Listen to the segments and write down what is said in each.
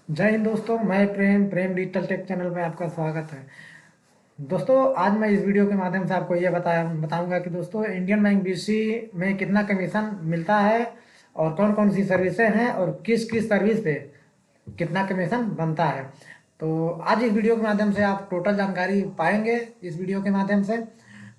जय हिंद दोस्तों। मैं प्रेम डिजिटल टेक चैनल में आपका स्वागत है। दोस्तों, आज मैं इस वीडियो के माध्यम से आपको ये बताऊंगा कि दोस्तों इंडियन बैंक बीसी में कितना कमीशन मिलता है और कौन कौन सी सर्विसेज हैं और किस किस सर्विस पे कितना कमीशन बनता है। तो आज इस वीडियो के माध्यम से आप टोटल जानकारी पाएंगे इस वीडियो के माध्यम से।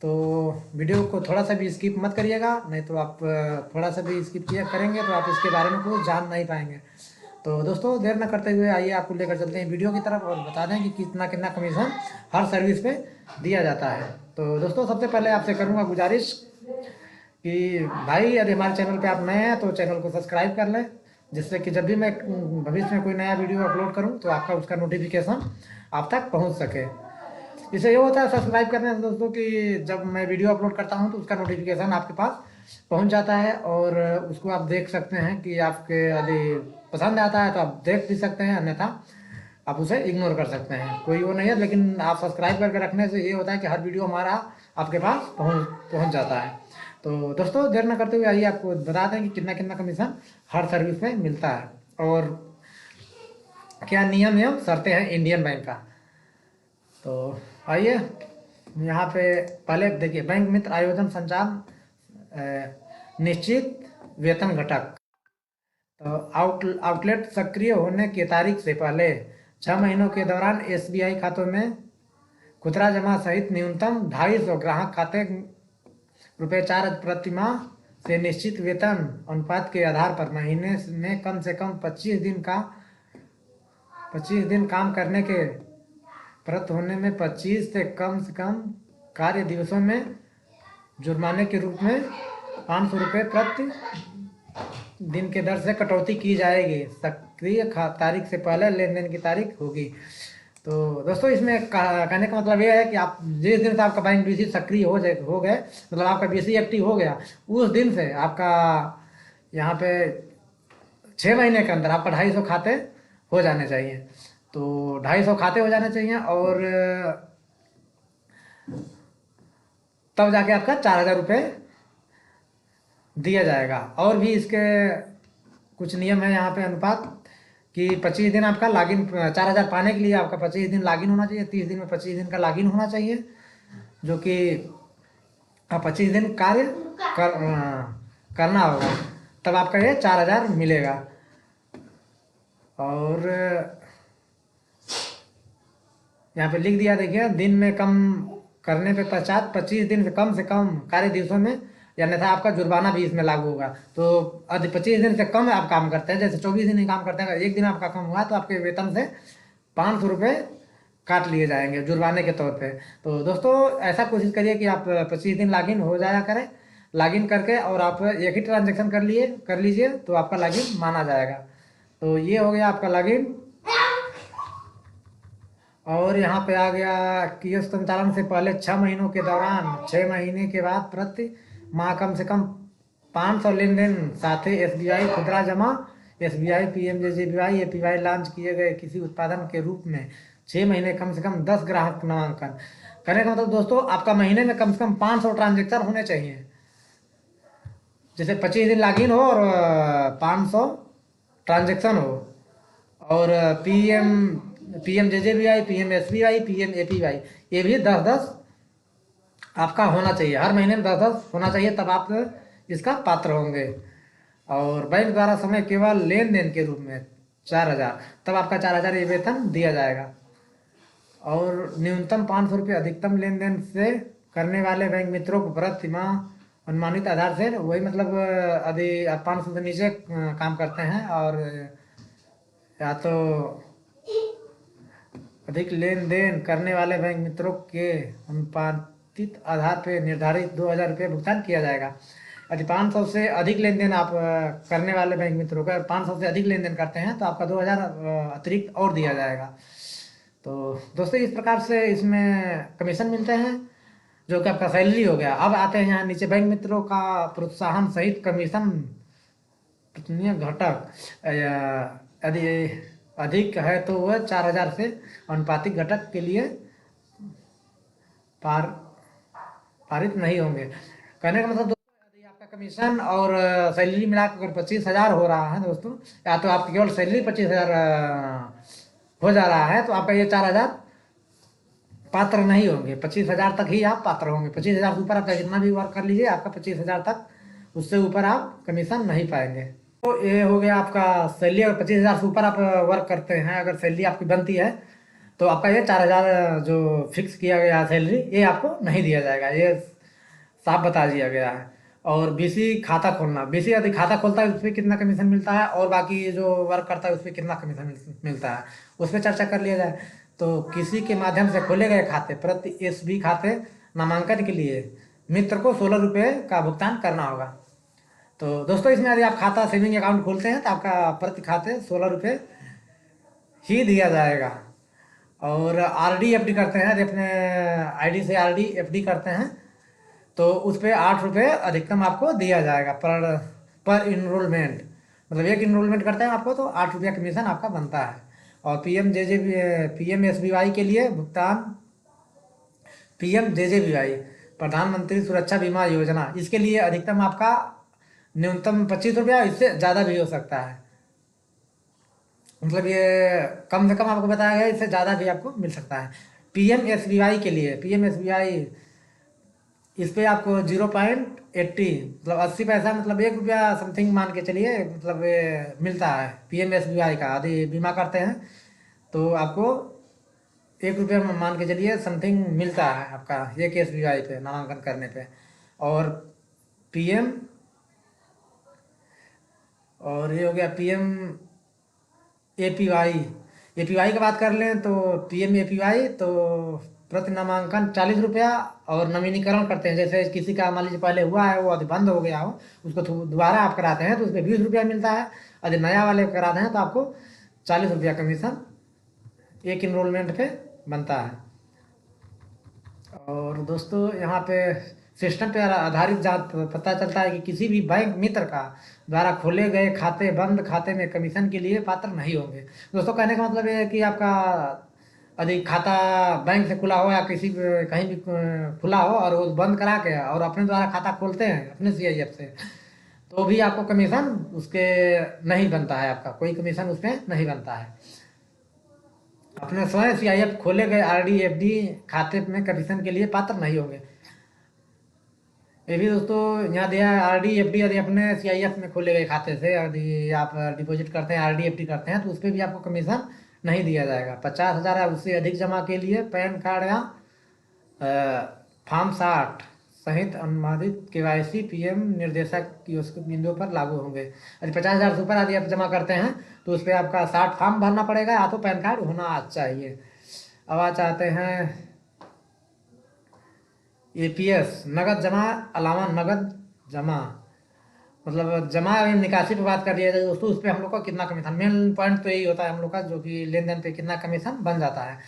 तो वीडियो को थोड़ा सा भी स्किप मत करिएगा, नहीं तो आप थोड़ा सा भी स्किप किया करेंगे तो आप इसके बारे में कुछ जान नहीं पाएंगे। तो दोस्तों, देर न करते हुए आइए आपको लेकर चलते हैं वीडियो की तरफ और बता दें कि कितना कितना कमीशन हर सर्विस पे दिया जाता है। तो दोस्तों, सबसे पहले आपसे करूंगा गुजारिश कि भाई यदि हमारे चैनल पे आप नए हैं तो चैनल को सब्सक्राइब कर लें, जिससे कि जब भी मैं भविष्य में कोई नया वीडियो अपलोड करूं तो आपका उसका नोटिफिकेशन आप तक पहुंच सके। इससे ये होता है सब्सक्राइब करने से दोस्तों कि जब मैं वीडियो अपलोड करता हूं तो उसका नोटिफिकेशन आपके पास पहुंच जाता है और उसको आप देख सकते हैं कि आपके यदि पसंद आता है तो आप देख भी सकते हैं, अन्यथा आप उसे इग्नोर कर सकते हैं, कोई वो नहीं है। लेकिन आप सब्सक्राइब करके रखने से ये होता है कि हर वीडियो हमारा आपके पास पहुंच पहुंच जाता है। तो दोस्तों, देर न करते हुए आइए आपको बता दें कि कितना कितना कमीशन हर सर्विस में मिलता है और क्या नियम एवं शर्तें हैं इंडियन बैंक का। तो आइए यहाँ पे पहले देखिए, बैंक मित्र आयोजन संचालन निश्चित वेतन घटक। तो आउटलेट सक्रिय होने की तारीख से पहले 6 महीनों के दौरान एसबीआई खातों में खुदरा जमा सहित न्यूनतम 250 ग्राहक खाते ₹4 प्रति माह से निश्चित वेतन अनुपात के आधार पर महीने में कम से कम 25 दिन काम करने के प्रत होने में 25 से कम कार्य दिवसों में जुर्माने के रूप में ₹500 प्रति दिन के दर से कटौती की जाएगी। सक्रिय तारीख से पहले लेन देन की तारीख होगी। तो दोस्तों, इसमें कहने का मतलब ये है कि आप जिस दिन से आपका बैंक बीसी सक्रिय हो गए, मतलब आपका बीसी एक्टिव हो गया, उस दिन से आपका यहाँ पे 6 महीने के अंदर आपका 250 खाते हो जाने चाहिए। तो 250 खाते हो जाने चाहिए और तब जाके आपका ₹4000 दिया जाएगा। और भी इसके कुछ नियम है यहाँ पे अनुपात कि 25 दिन आपका लॉगिन, 4000 पाने के लिए आपका 25 दिन लॉगिन होना चाहिए, 30 दिन में 25 दिन का लॉगिन होना चाहिए, जो कि आप 25 दिन कार्य करना होगा, तब आपका ये 4000 मिलेगा। और यहाँ पे लिख दिया, देखिए, दिन में कम करने पे पश्चात 25 दिन से कम कार्य दिवसों में, या अन्यथा आपका जुर्माना भी इसमें लागू होगा। तो यदि 25 दिन से कम आप काम करते हैं, जैसे 24 दिन ही काम करते हैं, अगर एक दिन आपका कम हुआ तो आपके वेतन से ₹500 काट लिए जाएंगे जुर्माने के तौर पे। तो दोस्तों, ऐसा कोशिश करिए कि आप 25 दिन लॉगिन हो जाया करें। लॉगिन करके और आप एक ही ट्रांजेक्शन कर लीजिए तो आपका लॉगिन माना जाएगा। तो ये हो गया आपका लॉगिन। और यहाँ पे आ गया कि संचालन से पहले 6 महीनों के दौरान 6 महीने के बाद प्रति माह कम से कम 500 लेन देन, साथ ही एसबीआई खुदरा जमा, एसबीआई पीएमजेजेबीवाई एपीवाई लॉन्च किए गए किसी उत्पादन के रूप में 6 महीने कम से कम 10 ग्राहक नामांकन। कहने का मतलब दोस्तों, आपका महीने में कम से कम 500 ट्रांजेक्शन होने चाहिए। जैसे 25 दिन लॉगिन हो और 500 ट्रांजेक्शन हो। और PM JJBI, PM SBI, PM APY, ये भी 10-10 आपका होना चाहिए। हर महीने में 10-10 होना चाहिए, तब आप इसका पात्र होंगे। और बैंक द्वारा समय केवल लेन देन के रूप में 4000, तब आपका 4000 ये वेतन दिया जाएगा। और न्यूनतम ₹500, अधिकतम लेन देन से करने वाले बैंक मित्रों को प्रति माह अनुमानित आधार से, वही मतलब यदि आप 500 से नीचे काम करते हैं और या तो अधिक लेन देन करने वाले बैंक मित्रों के अनुपातित आधार पर निर्धारित ₹2000 भुगतान किया जाएगा। यदि 500 से अधिक लेन देन आप करने वाले बैंक मित्रों का 500 से अधिक लेन देन करते हैं तो आपका 2000 अतिरिक्त और दिया जाएगा। तो दोस्तों, इस प्रकार से इसमें कमीशन मिलते हैं, जो कि आपका सैलरी हो गया। अब आते हैं यहाँ नीचे, बैंक मित्रों का प्रोत्साहन सहित कमीशन कितने घटक। यदि अधिक है तो वह 4000 से अनुपातिक घटक के लिए पार पारित नहीं होंगे। कहने का मतलब दोस्तों, यदि आपका कमीशन और सैलरी मिलाकर अगर 25,000 हो रहा है दोस्तों, या तो आपकी केवल सैलरी 25,000 हो जा रहा है, तो आपका ये 4,000 पात्र नहीं होंगे। 25,000 तक ही आप पात्र होंगे। 25,000 से ऊपर आप जितना भी वर्क कर लीजिए, आपका 25,000 तक, उससे ऊपर आप कमीशन नहीं पाएंगे। तो ये हो गया आपका सैलरी। अगर 25,000 से ऊपर आप वर्क करते हैं, अगर सैलरी आपकी बनती है, तो आपका ये 4,000 जो फिक्स किया गया सैलरी, ये आपको नहीं दिया जाएगा। ये साफ बता दिया गया है। और बीसी खाता खोलना, बीसी यदि खाता खोलता है उस पर कितना कमीशन मिलता है, और बाकी जो वर्क करता है उस पर कितना कमीशन मिलता है, उस पर चर्चा कर लिया जाए। तो किसी के माध्यम से खोले गए खाते, प्रति एसबी खाते नामांकन के लिए मित्र को 16 रुपये का भुगतान करना होगा। तो दोस्तों, इसमें यदि आप खाता सेविंग अकाउंट खोलते हैं तो आपका प्रति खाते 16 रुपये ही दिया जाएगा। और आरडी एफडी करते हैं, यदि अपने आईडी से आरडी एफडी करते हैं, तो उस पर 8 रुपये अधिकतम आपको दिया जाएगा पर इनरोलमेंट। मतलब एक इनरोलमेंट करते हैं आपको तो 8 रुपया कमीशन आपका बनता है। और PMJJBY के लिए भुगतान, PMJJBY प्रधानमंत्री सुरक्षा बीमा योजना, इसके लिए अधिकतम आपका न्यूनतम 25 रुपया, इससे ज़्यादा भी हो सकता है। मतलब ये कम से कम आपको बताया गया, इससे ज़्यादा भी आपको मिल सकता है। PMSBY के लिए, PMSBY इस पे आपको 0.80 मतलब 80 पैसा, मतलब 1 रुपया समथिंग मान के चलिए, मतलब ये मिलता है PMSBY का। यदि बीमा करते हैं तो आपको 1 रुपया मान के चलिए समथिंग मिलता है आपका एक SBY पे नामांकन करने पे। और PM, और ये हो गया APY की बात कर लें तो PMAPY तो प्रति नामांकन 40 रुपया। और नवीनीकरण करते हैं, जैसे किसी का मान लीजिए पहले हुआ है, वो अभी बंद हो गया हो, उसको दोबारा आप कराते हैं तो उस पर 20 रुपया मिलता है। यदि नया वाले कराते हैं तो आपको 40 रुपया कमीशन एक इनरोलमेंट पे बनता है। और दोस्तों, यहाँ पे सिस्टम पे आधारित पता चलता है कि किसी भी बैंक मित्र का द्वारा खोले गए खाते बंद खाते में कमीशन के लिए पात्र नहीं होंगे। दोस्तों, कहने का मतलब ये है कि आपका यदि खाता बैंक से खुला हो या किसी कहीं भी खुला हो, और वो बंद करा के और अपने द्वारा खाता खोलते हैं अपने CIF से, तो भी आपको कमीशन उसके नहीं बनता है। आपका कोई कमीशन उसमें नहीं बनता है। अपने स्वयं CIF खोले गए RD FD खाते में कमीशन के लिए पात्र नहीं होंगे। ये भी दोस्तों यहाँ दिया है, RD FD यदि अपने CIF में खोले गए खाते से यदि आप डिपॉजिट करते हैं, RD FD करते हैं, तो उस पर भी आपको कमीशन नहीं दिया जाएगा। 50,000 या उससे अधिक जमा के लिए पैन कार्ड या फॉर्म 60 सहित अनुमानित KYC PM निर्देशक की उसके बिंदुओं पर लागू होंगे। यदि 50,000 से ऊपर यदि आप जमा करते हैं तो उस पर आपका 60 फॉर्म भरना पड़ेगा, या तो पैन कार्ड होना चाहिए। अब आ चाहते हैं APS नगद जमा अलावा नगद जमा, मतलब जमा एवं निकासी पे बात कर लिया जाए दोस्तों, उस पर हम लोग का कितना कमीशन, मेन पॉइंट तो यही होता है हम लोग का, जो कि लेन देन पे कितना कमीशन बन जाता है।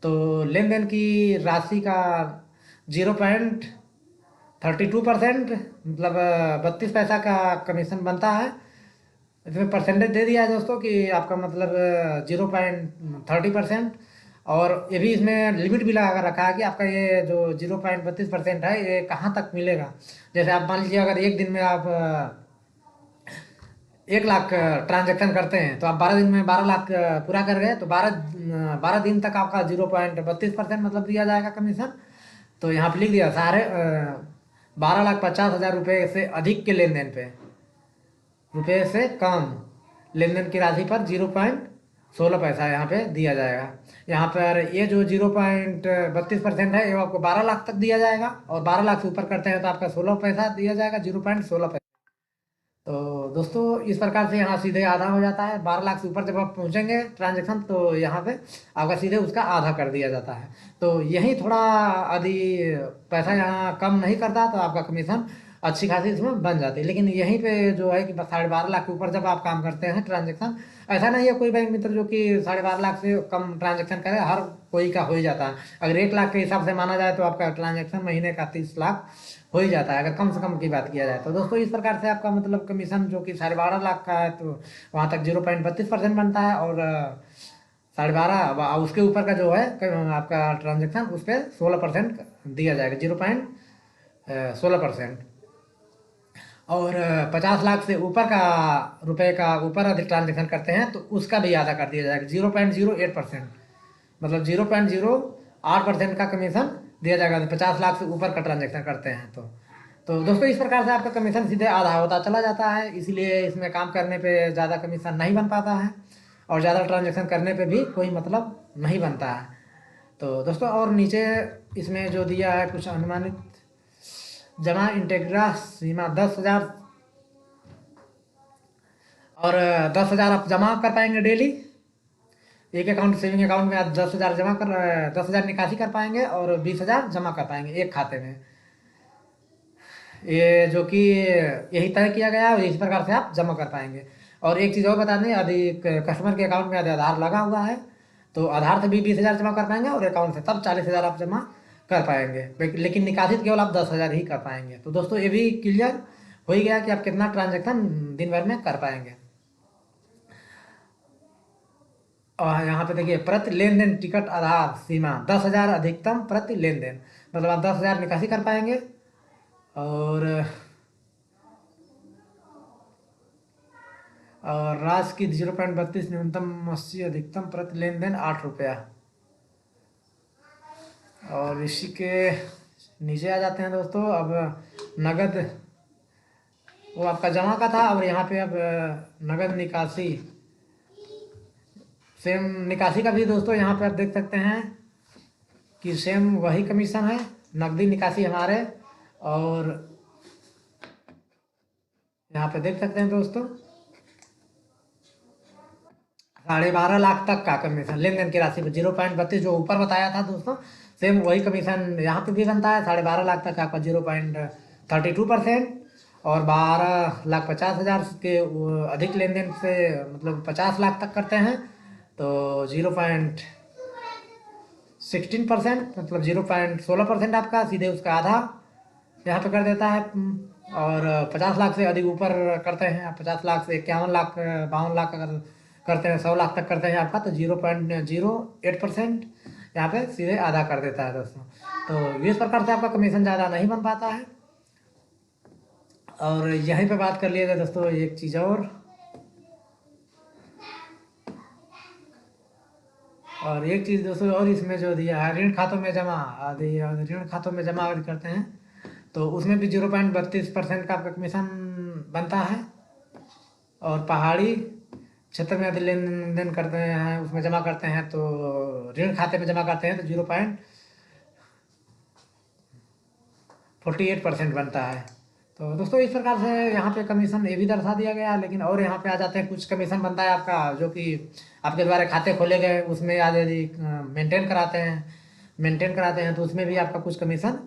तो लेन देन की राशि का 0.32%, मतलब 32 पैसा का कमीशन बनता है। इसमें परसेंटेज दे दिया है दोस्तों कि आपका मतलब 0.30%। और ये भी इसमें लिमिट भी लगा कर रखा है कि आपका ये जो 0.32% है, ये कहाँ तक मिलेगा। जैसे आप मान लीजिए अगर एक दिन में आप 1 लाख ट्रांजेक्शन करते हैं, तो आप 12 दिन में 12 लाख पूरा कर गए, तो 12 दिन तक आपका 0.32% मतलब दिया जाएगा कमीशन। तो यहाँ पे लिख दिया, 12,50,000 रुपये से अधिक के लेन देन पे, रुपये से कम लेन देन की राशि पर 0.16 पैसा यहाँ पे दिया जाएगा। यहाँ पर ये जो 0.32% है, ये आपको 12 लाख तक दिया जाएगा, और 12 लाख से ऊपर करते हैं तो आपका 16 पैसा दिया जाएगा, 0.16 पैसा। तो दोस्तों, इस प्रकार से यहाँ सीधे आधा हो जाता है। 12 लाख से ऊपर जब आप पहुँचेंगे ट्रांजेक्शन, तो यहाँ पे आपका सीधे उसका आधा कर दिया जाता है। तो यही थोड़ा यदि पैसा यहाँ कम नहीं करता तो आपका कमीशन अच्छी खासी इसमें बन जाती है। लेकिन यहीं पे जो है कि 12.5 लाख के ऊपर जब आप काम करते हैं ट्रांजेक्शन, ऐसा नहीं है कोई बैंक मित्र जो कि 12.5 लाख से कम ट्रांजेक्शन करे, हर कोई का हो ही जाता है। अगर 1 लाख के हिसाब से माना जाए तो आपका ट्रांजेक्शन महीने का 30 लाख हो ही जाता है, अगर कम से कम की बात किया जाए तो। दोस्तों, इस प्रकार से आपका मतलब कमीशन जो कि 12.5 लाख का है, तो वहाँ तक 0.32% बनता है। और 12.5 उसके ऊपर का जो है आपका ट्रांजेक्शन, उस पर 16% दिया जाएगा, 0.16%। और 50 लाख से ऊपर का रुपए का ऊपर अधिक ट्रांजेक्शन करते हैं तो उसका भी आधा कर दिया जाएगा 0.08%। मतलब 0.08% का कमीशन दिया जाएगा 50 लाख से ऊपर का ट्रांजेक्शन करते हैं तो दोस्तों इस प्रकार से आपका कमीशन सीधे आधा होता चला जाता है। इसीलिए इसमें काम करने पे ज़्यादा कमीशन नहीं बन पाता है और ज़्यादा ट्रांजेक्शन करने पे भी कोई मतलब नहीं बनता है। तो दोस्तों और नीचे इसमें जो दिया है कुछ अनुमानित जमा इंटेग्रा सीमा 10,000 और 10,000 आप जमा कर पाएंगे डेली। एक अकाउंट सेविंग अकाउंट में आप 10,000 जमा कर 10,000 निकासी कर पाएंगे और 20,000 जमा कर पाएंगे एक खाते में। ये जो कि यही तय किया गया है और इस प्रकार से आप जमा कर पाएंगे। और एक चीज़ और बता दें, यदि कस्टमर के अकाउंट में यदि आधार लगा हुआ है तो आधार से भी 20,000 जमा कर पाएंगे और अकाउंट से तब 40,000 आप जमा कर पाएंगे। लेकिन निकासित केवल आप 10,000 ही कर पाएंगे। तो दोस्तों ये भी क्लियर हो ही गया कि आप कितना ट्रांजेक्शन दिन भर में कर पाएंगे। और यहाँ पे देखिए प्रति लेन देन टिकट आधार सीमा 10,000 अधिकतम प्रति लेन देन। मतलब आप 10,000 निकासी कर पाएंगे और राशि की 0.32 न्यूनतम 80 अधिकतम प्रति लेन देन 8 रुपया। और इसी के नीचे आ जाते हैं दोस्तों। अब नगद वो आपका जमा का था और यहाँ पे अब नगद निकासी सेम निकासी का भी दोस्तों यहाँ पे आप देख सकते हैं कि सेम वही कमीशन है नकदी निकासी हमारे। और यहाँ पे देख सकते हैं दोस्तों 12.5 लाख तक का कमीशन लेन देन की राशि पर 0.32 जो ऊपर बताया था दोस्तों सेम वही कमीशन यहाँ पे भी बनता है। 12.5 लाख तक आपका 0.32% और 12,50,000 के अधिक लेन देन से मतलब 50 लाख तक करते हैं तो 0.16% मतलब 0.16% आपका सीधे उसका आधा यहाँ पे कर देता है। और 50 लाख से अधिक ऊपर करते हैं 50 लाख से 51 लाख 52 लाख अगर करते हैं 100 लाख तक करते हैं आपका तो 0.08% यहाँ पे सीधे आधा कर देता है दोस्तों। तो इस प्रकार से आपका कमीशन ज़्यादा नहीं बन पाता है। और यहीं पे बात कर लिएगा दोस्तों एक चीज़ और एक चीज़ दोस्तों और इसमें जो दिया है ऋण खातों में जमा आदि ऋण खातों में जमा आदि करते हैं तो उसमें भी 0.32% का आपका कमीशन बनता है। और पहाड़ी क्षेत्र में यदि लेन देन करते हैं उसमें जमा करते हैं तो ऋण खाते में जमा करते हैं तो 0.48% बनता है। तो दोस्तों इस प्रकार से यहाँ पे कमीशन ये भी दर्शा दिया गया है। लेकिन और यहाँ पे आ जाते हैं कुछ कमीशन बनता है आपका जो कि आपके द्वारा खाते खोले गए उसमें आज यदि मेंटेन कराते हैं तो उसमें भी आपका कुछ कमीशन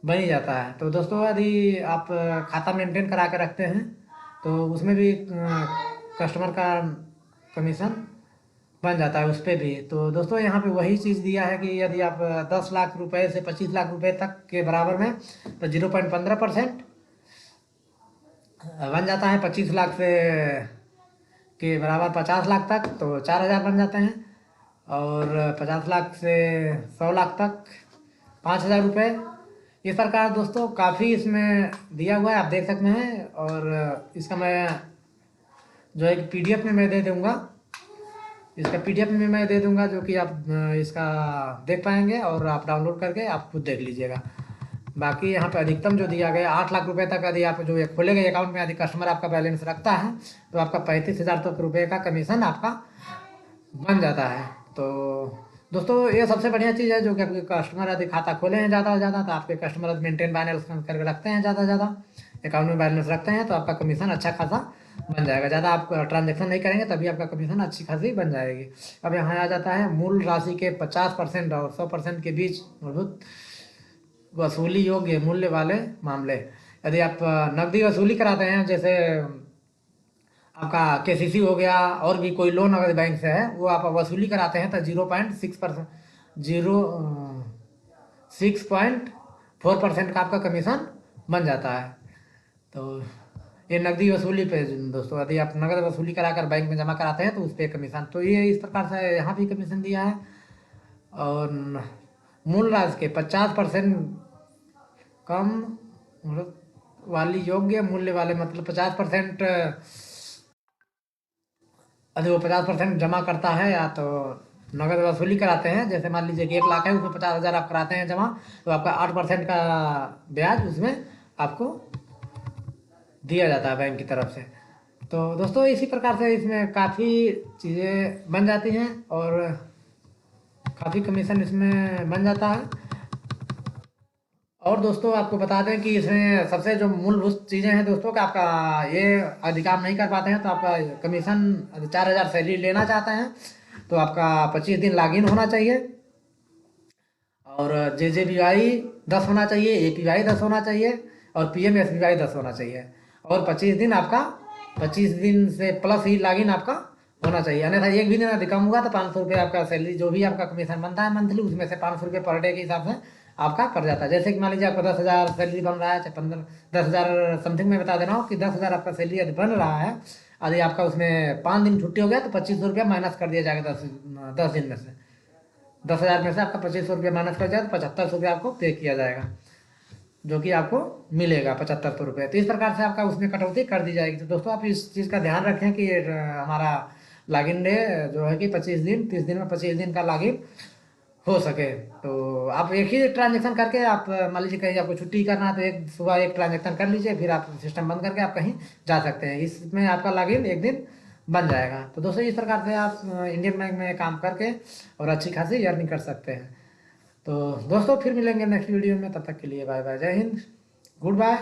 बन ही जाता है। तो दोस्तों यदि आप खाता मेंटेन करा के रखते हैं तो उसमें भी कस्टमर का कमीशन बन जाता है उस पर भी। तो दोस्तों यहाँ पे वही चीज़ दिया है कि यदि आप 10 लाख रुपए से 25 लाख रुपए तक के बराबर में तो 0.15% बन जाता है। 25 लाख से के बराबर 50 लाख तक तो 4,000 बन जाते हैं। और 50 लाख से 100 लाख तक 5,000 रुपये। इस प्रकार दोस्तों काफ़ी इसमें दिया हुआ है आप देख सकते हैं। और इसका मैं जो एक PDF में मैं दे दूँगा इसका PDF में मैं दे दूँगा जो कि आप इसका देख पाएंगे और आप डाउनलोड करके आप खुद देख लीजिएगा। बाकी यहाँ पे अधिकतम जो दिया गया 8 लाख रुपए तक यदि आप जो ये खोले गए अकाउंट में यदि कस्टमर आपका बैलेंस रखता है तो आपका 35,000 तक रुपये का कमीशन आपका बन जाता है। तो दोस्तों ये सबसे बढ़िया चीज़ है जो कि आपके कस्टमर यदि खाता खोले हैं ज़्यादा से ज़्यादा तो आपके कस्टमर मेंटेन बैलेंस करके रखते हैं ज़्यादा से ज़्यादा अकाउंट में बैलेंस रखते हैं तो आपका कमीशन अच्छा खासा बन जाएगा। ज़्यादा आप ट्रांजेक्शन नहीं करेंगे तभी आपका कमीशन अच्छी खासी बन जाएगी। अब यहाँ आ जाता है मूल राशि के 50% और 100% के बीच मूलभूत वसूली योग्य मूल्य वाले मामले। यदि आप नकदी वसूली कराते हैं जैसे आपका KCC हो गया और भी कोई लोन अगर बैंक से है वो आप वसूली कराते हैं तो 0.4% का आपका कमीशन बन जाता है। तो ये नकदी वसूली पे दोस्तों यदि आप नकद वसूली कराकर बैंक में जमा कराते हैं तो उस पर कमीशन तो ये इस प्रकार से यहाँ भी कमीशन दिया है। और मूल राशि के 50% कम मतलब वाली योग्य मूल्य वाले, मतलब 50%, यदि वो 50% जमा करता है या तो नगद वसूली कराते हैं, जैसे मान लीजिए कि 1 लाख है, उसमें 50,000 आप कराते हैं जमा, तो आपका 8% का ब्याज उसमें आपको दिया जाता है बैंक की तरफ से। तो दोस्तों इसी प्रकार से इसमें काफ़ी चीज़ें बन जाती हैं और काफ़ी कमीशन इसमें बन जाता है। और दोस्तों आपको बता दें कि इसमें सबसे जो मूलभूत चीज़ें हैं दोस्तों, कि आपका ये यदि काम नहीं कर पाते हैं तो आपका कमीशन 4,000 सैलरी लेना चाहते हैं तो आपका 25 दिन लॉगिन होना चाहिए, और JJBY 10 होना चाहिए, APY 10 होना चाहिए, और PMSBY 10 होना चाहिए। और 25 दिन आपका, 25 दिन से प्लस ही लॉगिन आपका होना चाहिए, अन्यथा एक भी दिन यदि कम हुआ तो 500 रुपये आपका सैलरी, जो भी आपका कमीशन बनता है मंथली, उसमें से 500 रुपये पर डे के हिसाब से आपका कट जाता है। जैसे कि मान लीजिए आपको 10,000 सैलरी बन रहा है, चाहे 15, 10,000 समथिंग में बता दे रहा हूँ कि 10,000 आपका सैलरी यदि बन रहा है, यदि आपका उसमें 5 दिन छुट्टी हो गया तो 2500 रुपया माइनस कर दिया जाएगा 10 दिन में से। 10,000 में से आपका 2500 रुपया माइनस कर जाए तो 7500 रुपया आपको पे किया जाएगा, जो कि आपको मिलेगा 7500 रुपये। तो इस प्रकार से आपका उसमें कटौती कर दी जाएगी। तो दोस्तों आप इस चीज़ का ध्यान रखें कि हमारा लॉगिन डे जो है कि 25 दिन, 30 दिन में 25 दिन का लॉगिन हो सके। तो आप एक ही ट्रांजेक्शन करके आप मान लीजिए कहीं आपको छुट्टी करना है तो एक सुबह एक ट्रांजेक्शन कर लीजिए, फिर आप सिस्टम बंद करके आप कहीं जा सकते हैं, इसमें आपका लॉगिन एक दिन बन जाएगा। तो दोस्तों इस प्रकार से आप इंडियन बैंक में काम करके और अच्छी खासी अर्निंग कर सकते हैं। तो दोस्तों फिर मिलेंगे नेक्स्ट वीडियो में, तब तक के लिए बाय बाय, जय हिंद, गुड बाय।